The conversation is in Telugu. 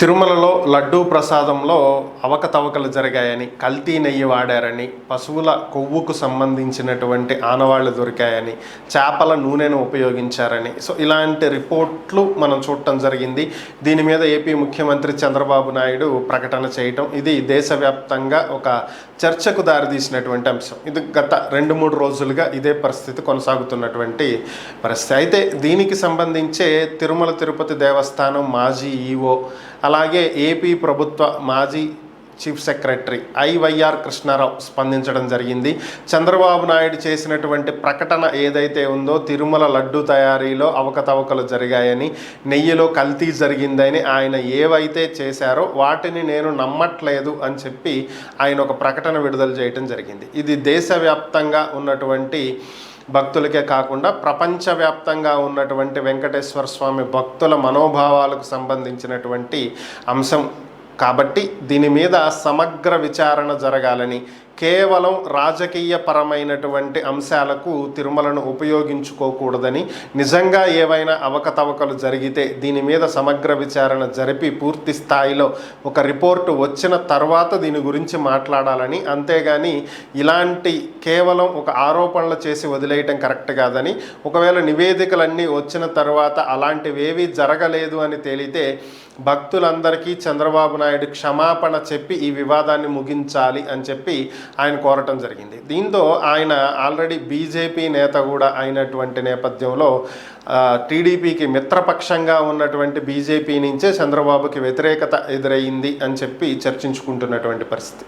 తిరుమలలో లడ్డూ ప్రసాదంలో అవకతవకలు జరిగాయని, కల్తీ నెయ్యి వాడారని, పశువుల కొవ్వుకు సంబంధించినటువంటి ఆనవాళ్లు దొరికాయని, చేపల నూనెను ఉపయోగించారని ఇలాంటి రిపోర్ట్లు మనం చూడటం జరిగింది. దీని మీద ఏపీ ముఖ్యమంత్రి చంద్రబాబు నాయుడు ప్రకటన చేయటం, ఇది దేశవ్యాప్తంగా ఒక చర్చకు దారితీసినటువంటి అంశం. ఇది గత 2-3 రోజులుగా ఇదే పరిస్థితి కొనసాగుతున్నటువంటి పరిస్థితి. అయితే దీనికి సంబంధించే తిరుమల తిరుపతి దేవస్థానం మాజీ ఈఓ, అలాగే ఏపీ ప్రభుత్వ మాజీ చీఫ్ సెక్రటరీ ఐవైఆర్ కృష్ణారావు స్పందించడం జరిగింది. చంద్రబాబు నాయుడు చేసినటువంటి ప్రకటన ఏదైతే ఉందో, తిరుమల లడ్డు తయారీలో అవకతవకలు జరిగాయని, నెయ్యిలో కల్తీ జరిగిందని ఆయన ఏవైతే చేశారో వాటిని నేను నమ్మట్లేదు అని చెప్పి ఆయన ఒక ప్రకటన విడుదల చేయడం జరిగింది. ఇది దేశవ్యాప్తంగా ఉన్నటువంటి భక్తులకే కాకుండా ప్రపంచవ్యాప్తంగా ఉన్నటువంటి వెంకటేశ్వర స్వామి భక్తుల మనోభావాలకు సంబంధించినటువంటి అంశం కాబట్టి దీని మీద సమగ్ర విచారణ జరగాలని, కేవలం రాజకీయ పరమైనటువంటి అంశాలకు తిరుమలను ఉపయోగించుకోకూడదని, నిజంగా ఏవైనా అవకతవకలు జరిగితే దీని మీద సమగ్ర విచారణ జరిపి పూర్తి స్థాయిలో ఒక రిపోర్టు వచ్చిన తర్వాత దీని గురించి మాట్లాడాలని, అంతేగాని ఇలాంటి కేవలం ఒక ఆరోపణలు చేసి వదిలేయటం కరెక్ట్ కాదని, ఒకవేళ నివేదికలన్నీ వచ్చిన తర్వాత అలాంటివేవీ జరగలేదు అని తేలితే భక్తులందరికీ చంద్రబాబు నాయుడు క్షమాపణ చెప్పి ఈ వివాదాన్ని ముగించాలి అని చెప్పి ఆయన కోరటం జరిగింది. దీంతో ఆయన ఆల్రెడీ బీజేపీ నేత కూడా అయినటువంటి నేపథ్యంలో టీడీపీకి మిత్రపక్షంగా ఉన్నటువంటి బీజేపీ నుంచే చంద్రబాబుకి వ్యతిరేకత ఎదురయ్యింది అని చెప్పి చర్చించుకుంటున్నటువంటి పరిస్థితి.